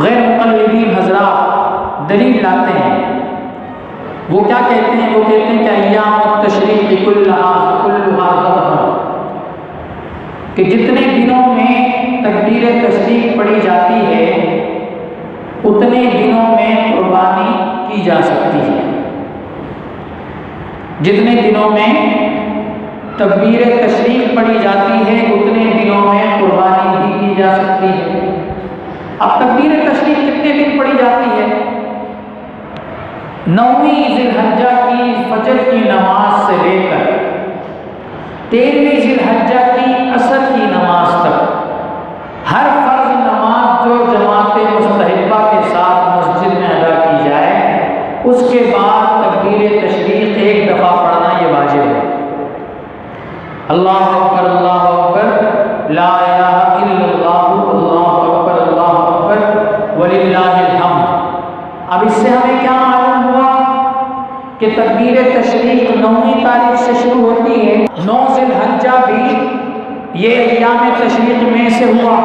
غیر مقلدین حضرات دلیل لاتے ہیں. وہ کیا کہتے ہیں؟ وہ کہتے ہیں کہ ایام التشریق کلھا ذبح، کہ جتنے دنوں میں تکبیر تشریق پڑھی جاتی ہے اتنے دنوں میں قربانی کی جا سکتی ہے. جتنے دنوں میں تکبیر تشریق پڑھی جاتی ہے اتنے دنوں میں قربانی بھی کی جا سکتی ہے. اب تکبیر تشریق کتنے دن پڑھی جاتی ہے؟ 9ویں ذی الحجہ کی فجر کی نماز سے لے کر 13ویں ذی الحجہ کی عصر کی نماز تک ہر فرض نماز جو جماعت مستحبہ کے ساتھ مسجد میں ادا کی جائے اس کے بعد تکبیر تشریق ایک دفعہ پڑھنا یہ واجب ہے. اللہ اکبر اللہ اکبر لا الہ الا اللہ اللہ اکبر وللہ الحمد. اب اس سے ہمیں کیا معلوم ہوا کہ تکبیر تشریق 9ویں تاریخ سے شروع ہوتی ہے. 9 ذی الحجہ بھی یہ ایام تشریق میں سے ہوا.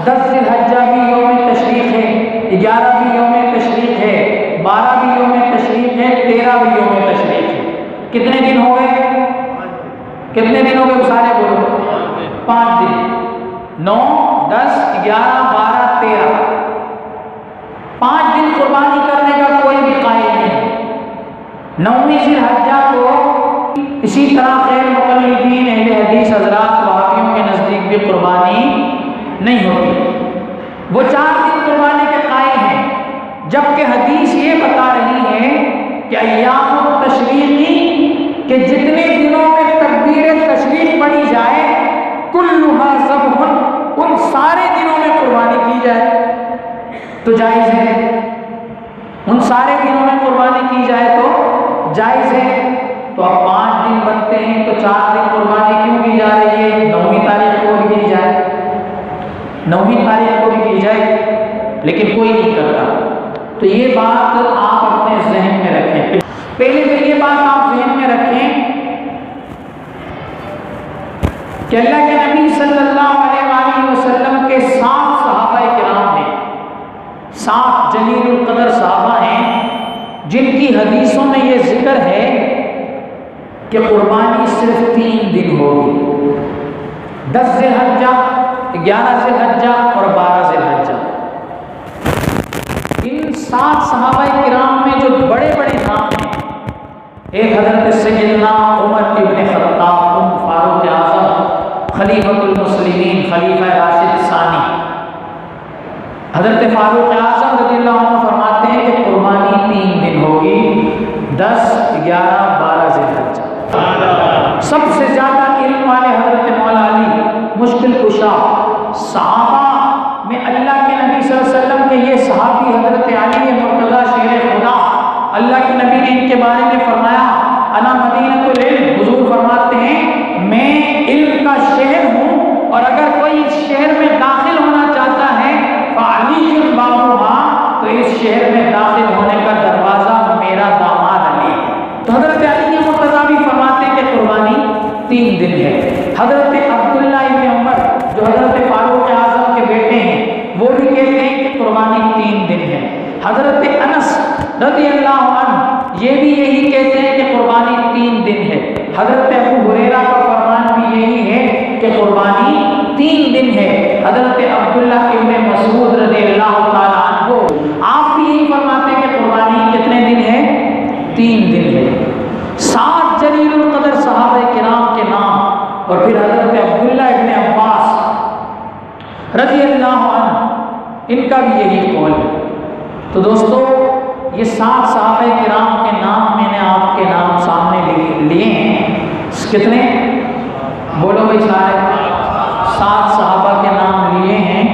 10 ذی الحجہ بھی یوم تشریق ہے، 11 بھی یوم تشریق ہے، 12 بھی یوم تشریق ہے، 13 بھی یوم تشریق ہے. کتنے دن ہو گئے؟ کتنے دن ہو گئے؟ سارے بولو. 5 دن. 9 10 11 12 13. 5 دن قربانی کرنے کا کوئی بھی قائل نہیں ہے. 9ویں ذی الحجہ کو اسی طرح غیر مقلدین اہل حدیث حضرات وہابیوں کے نزدیک بھی قربانی نہیں ہوتی. وہ 4 دن قربانی کے قائل ہیں، جبکہ حدیث یہ بتا رہی ہے کہ ایام التشریق کہ جتنے دنوں میں تکبیر تشریق پڑھی جائے کلھا ذبح، ان سارے دنوں میں قربانی کی جائے تو جائز ہے. ان سارے دنوں میں قربانی کی جائے تو جائز ہے. تو اب 5 دن بنتے ہیں تو 4 دن قربانی کیوں کی جا رہی ہے؟ 9ویں تاریخ کو بھی کی جائے، 9ویں تاریخ کو بھی کی جائے، لیکن کوئی نہیں کرتا. تو یہ بات آپ اپنے ذہن میں رکھیں. پہلے تو یہ بات آپ ذہن میں رکھیں کہ اللہ کے نبی صلی اللہ علیہ وآلہ وسلم کے 7 صحابہ کرام ہیں، 7 جلیل القدر صحابہ ہیں جن کی حدیثوں میں یہ ذکر ہے کہ قربانی صرف 3 دن ہوگی. 10 ذی الحجہ، 11 ذی الحجہ اور 12 ذی الحجہ. ان 7 صحابہ کرام میں جو بڑے بڑے نام ہیں، ایک حضرت سیدنا عمر ابن خطاب فاروق اعظم خلیفۃ المسلمین خلیفہ راشد ثانی، حضرت فاروق اعظم رضی اللہ عنہ فرماتے ہیں کہ قربانی 3 دن ہوگی، 10 11 12 ذی الحجہ. سب سے زیادہ علم والے حضرت مولا علی مشکل کشا. صحابہ میں اللہ کے نبی صلی اللہ علیہ وسلم کے یہ صحابی حضرت علی مرتضیٰ شیر خدا، اللہ کے نبی نے ان کے بارے میں فرمایا انا مدینۃ العلم. حضور فرماتے ہیں میں علم کا شہر ہوں، اور اگر کوئی اس شہر میں داخل ہونا چاہتا ہے فعلی بابها، تو اس شہر میں داخل ہونے کا دروازہ میرا داماد علی ہے. تو حضرت علی مرتضیٰ بھی فرماتے ہیں کہ قربانی 3 دن ہے. حضرت عبداللہ ابن عمر جو حضرت فاروق اعظم کے بیٹے ہیں وہ بھی کہتے ہیں کہ قربانی 3 دن ہے. حضرت انس رضی اللہ عنہ یہ بھی یہی کہتے ہیں کہ قربانی 3 دن ہے. حضرت ابو ہریرہ کا فرمان بھی یہی ہے کہ قربانی 3 دن ہے. حضرت عبداللہ ابن مسعود رضی اللہ تعالیٰ عنہ آپ بھی یہی فرماتے ہیں کہ قربانی کتنے دن ہے؟ 3 دن ہے. 7 جلیل القدر صحابہ کرام کے نام، اور پھر حضرت عبداللہ ابن عباس رضی اللہ عنہ ان کا بھی یہی قول ہے. تو دوستو یہ 7 صحابہ کرام کے نام میں نے آپ کے نام سامنے لیے ہیں. کتنے؟ بولو بھائی سارے. 7 صحابہ کے نام لیے ہیں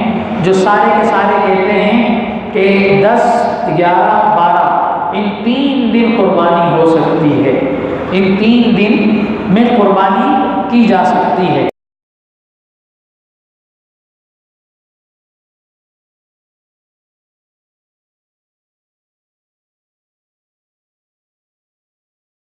جو سارے کے سارے کہتے ہیں کہ 10 11 12 ان 3 دن قربانی ہو سکتی ہے، ان 3 دن میں قربانی کی جا سکتی ہے.